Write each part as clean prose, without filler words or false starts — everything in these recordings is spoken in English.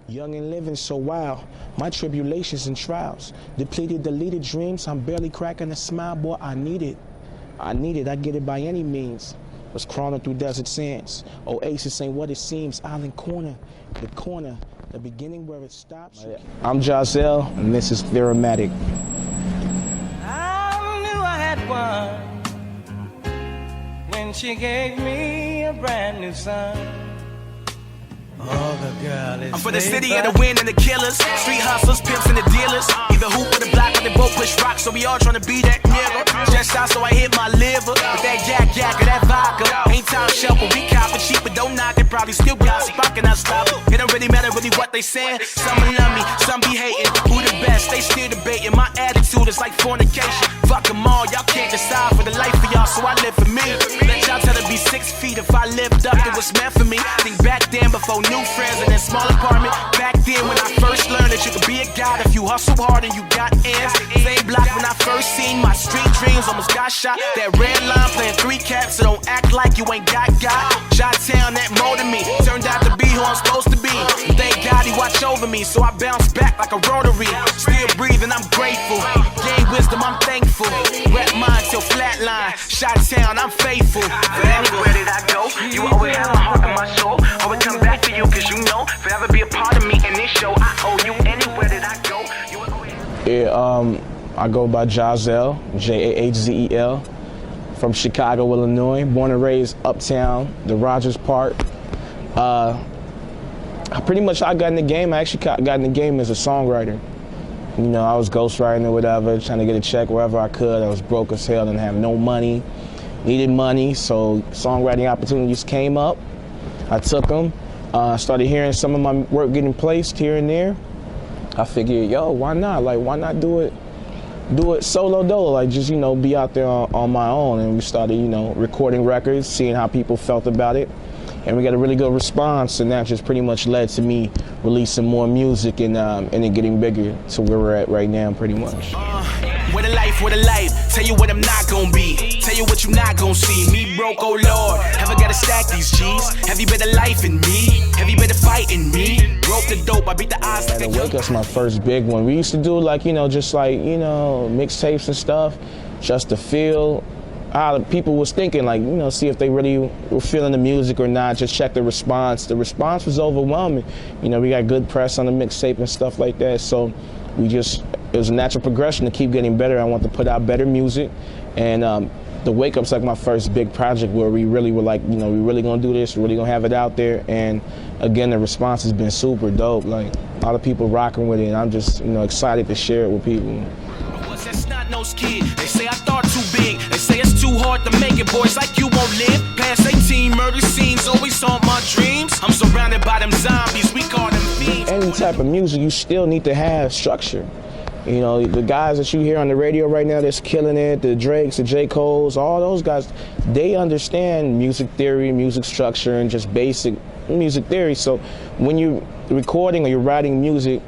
Young and living so wild, my tribulations and trials. Depleted, deleted dreams, I'm barely cracking a smile, boy, I need it. I get it by any means. Was crawling through desert sands. Oasis ain't what it seems, island corner, the beginning where it stops. I'm Jahzel, and this is Theorematic. I knew I had one when she gave me a brand new son. Oh, the girl is I'm for the city of the wind and the killers, street hustlers, pimps and the dealers. Either hoop or the block, but they both push rocks, so we all tryna be that nigga. Just out, so I hit my liver with that yak or that vodka. Ain't time shuffle, we copping cheap, but don't knock it. Probably still gossip, I cannot stop it. It don't really matter really what they saying. Some love me, some be hating. Who the best? They still debating. My attitude is like fornication. Fuck them all, y'all can't decide for the life of y'all, so I live for me. Let y'all tell it be 6 feet if I lived up to what's meant for me. Think back then before new friends in that small apartment. Back then when I first learned that you could be a god if you hustle hard and you got ends. Same block when I first seen my street dreams almost got shot. That red line playing 3 caps, so don't act like you ain't got God. Shot-town that molded me, turned out to be who I'm supposed to be. Thank God he watch over me, so I bounce back like a rotary. Still breathing, I'm grateful. Gain wisdom, I'm thankful. Rap mine till flatline. Shot-town, I'm faithful. But anywhere that I go, you always have my heart and my soul. Always come back to you, cause you know forever be a part of me in this show. I owe you anywhere that I go. You always... Yeah, I go by Jahzel, Jahzel, from Chicago, Illinois. Born and raised uptown, the Rogers Park. I got in the game. I actually got in the game as a songwriter. You know, I was ghostwriting or whatever, trying to get a check wherever I could. I was broke as hell, didn't have no money, needed money, so songwriting opportunities came up. I took them. I started hearing some of my work getting placed here and there. I figured, yo, why not? Like, why not do it solo dolo? Like, just, you know, be out there on my own. And we started, you know, recording records, seeing how people felt about it. And we got a really good response, and that just pretty much led to me releasing more music and it getting bigger to where we're at right now, pretty much. What a life, tell you what I'm not gonna be, tell you what you not gonna see. Me broke, oh Lord, have I gotta stack these G's? Have you been a life in me? Have you been a fight in me? Broke the dope, I beat the odds like a Wake Up's my first big one. We used to do like, you know, just like, you know, mixtapes and stuff, just to feel how people was thinking, like, you know, see if they really were feeling the music or not, just check the response. The response was overwhelming. You know, we got good press on the mixtape and stuff like that, so it was a natural progression to keep getting better. I want to put out better music, and the Wake Up's like my first big project where we really were like, you know, we really gonna do this, we're really gonna have it out there, and again, the response has been super dope. Like, a lot of people rocking with it, and I'm just, you know, excited to share it with people. That's not no kid. They say I thought too big. They say it's too hard to make it. Boys like you won't live past 18. Murder scenes always haunt my dreams. I'm surrounded by them zombies. We call them fiends. Any type of music, you still need to have structure. You know, the guys that you hear on the radio right now that's killing it, the Drakes, the J. Coles, all those guys, they understand music theory, music structure, and just basic music theory. So when you're recording or you're writing music,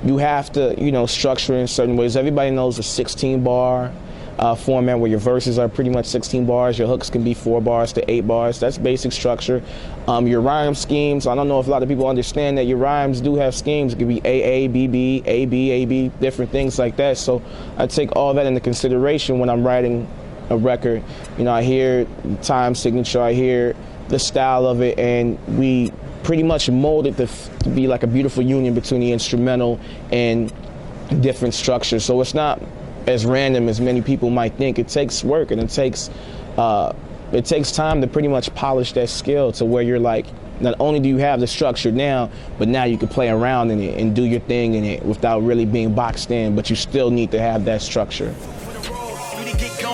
you have to, you know, structure in certain ways. Everybody knows the 16-bar format where your verses are pretty much 16 bars. Your hooks can be 4 bars to 8 bars. That's basic structure. Your rhyme schemes, I don't know if a lot of people understand that your rhymes do have schemes. It could be AA, BB, AB, AB, different things like that. So I take all that into consideration when I'm writing a record. You know, I hear time signature, I hear the style of it, and we pretty much molded to be like a beautiful union between the instrumental and different structures. So it's not as random as many people might think. It takes work, and it takes time to pretty much polish that skill to where you're like, not only do you have the structure now, but now you can play around in it and do your thing in it without really being boxed in, but you still need to have that structure.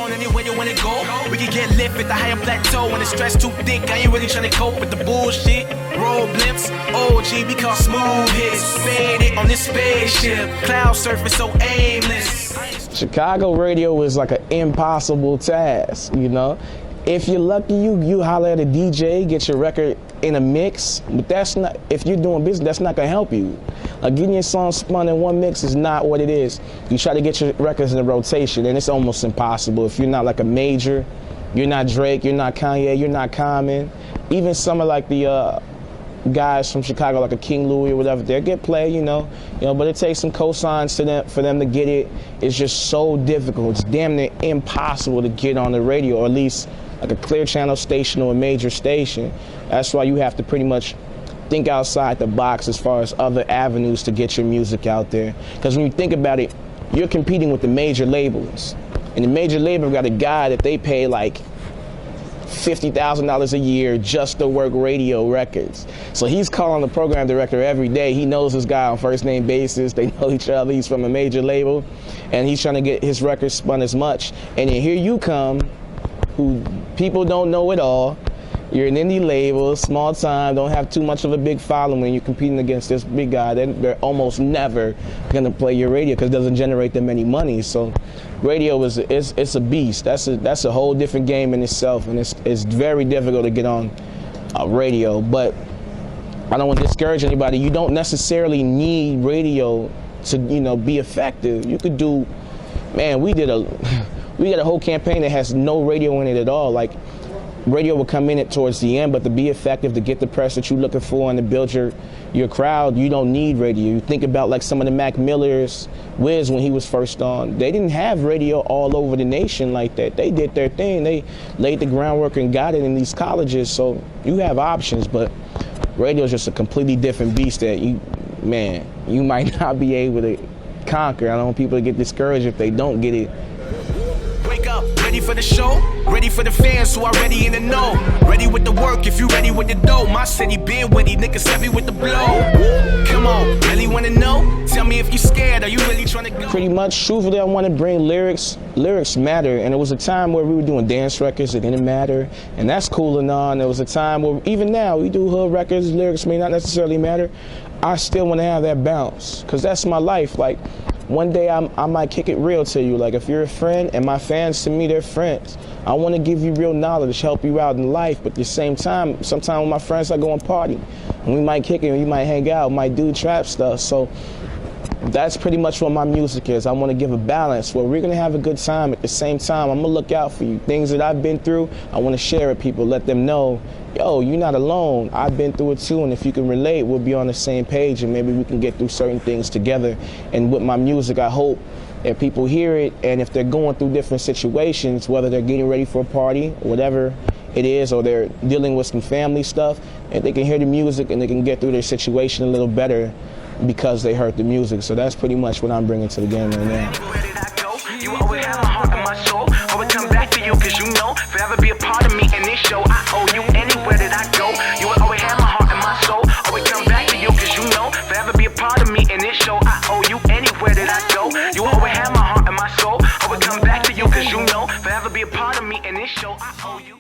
Anywhere you wanna go, we can get lit at the higher plateau. When the stress too thick, I ain't really trying to cope with the bullshit. Roll blimps, OG, we call smooth hits. Faded on this spaceship, cloud surfing so aimless. Chicago radio is like an impossible task, you know. If you're lucky, you holler at a DJ, get your record in a mix, but that's not, if you're doing business, that's not gonna help you. Like, getting your song spun in one mix is not what it is. You try to get your records in a rotation, and it's almost impossible. If you're not like a major, you're not Drake, you're not Kanye, you're not Common. Even some of like the guys from Chicago, like a King Louis or whatever, they'll get play, but it takes some cosigns to them for them to get it. It's just so difficult. It's damn near impossible to get on the radio, or at least like a clear channel station or a major station. That's why you have to pretty much think outside the box as far as other avenues to get your music out there. Because when you think about it, you're competing with the major labels. And the major label got a guy that they pay like $50,000 a year just to work radio records. So he's calling the program director every day. He knows this guy on first name basis. They know each other. He's from a major label, and he's trying to get his records spun as much. And then here you come, who people don't know at all. You're an indie label, small time, don't have too much of a big following. You're competing against this big guy. They're almost never gonna play your radio because it doesn't generate them any money. So radio it's a beast. That's a whole different game in itself, and it's very difficult to get on radio. But I don't want to discourage anybody. You don't necessarily need radio to be effective. You could do, man. We did a whole campaign that has no radio in it at all. Like, radio will come in it towards the end, but to be effective, to get the press that you're looking for and to build your crowd, you don't need radio. You think about like some of the Mac Millers, Wiz when he was first on. They didn't have radio all over the nation like that. They did their thing. They laid the groundwork and got it in these colleges. So you have options, but radio is just a completely different beast that you might not be able to conquer. I don't want people to get discouraged if they don't get it. Wake up, ready for the show, ready for the fans who are ready in the know. Ready with the work if you ready with the dough. My city been witty, niggas heavy with the blow. Come on, really wanna know? Tell me if you scared, are you really trying to go? Pretty much, truthfully, I want to bring lyrics. Lyrics matter, and it was a time where we were doing dance records, it didn't matter, and that's cool and all. And there was a time where, even now, we do hood records, lyrics may not necessarily matter. I still want to have that bounce, because that's my life. Like, one day I might kick it real to you. Like, if you're a friend, and my fans to me, they're friends. I want to give you real knowledge, help you out in life, but at the same time, sometimes with my friends I go and party. And we might kick it, we might hang out, might do trap stuff. So that's pretty much what my music is. I want to give a balance where we're going to have a good time. At the same time, I'm going to look out for you. Things that I've been through, I want to share with people, let them know, yo, you're not alone. I've been through it too, and if you can relate, we'll be on the same page, and maybe we can get through certain things together. And with my music, I hope that people hear it, and if they're going through different situations, whether they're getting ready for a party, or whatever it is, or they're dealing with some family stuff, and they can hear the music and they can get through their situation a little better because they heard the music. So that's pretty much what I'm bringing to the game right now. You always have my heart and my soul. Always come back to you, cause you know forever be a part of me in this show. I owe you anywhere that I go. You will always have my heart and my soul. Always come back to you, cause you know forever be a part of me in this show. I owe you anywhere that I go. You will always have my heart and my soul. Always come back to you, cause you know forever be a part of me in this show. I owe you.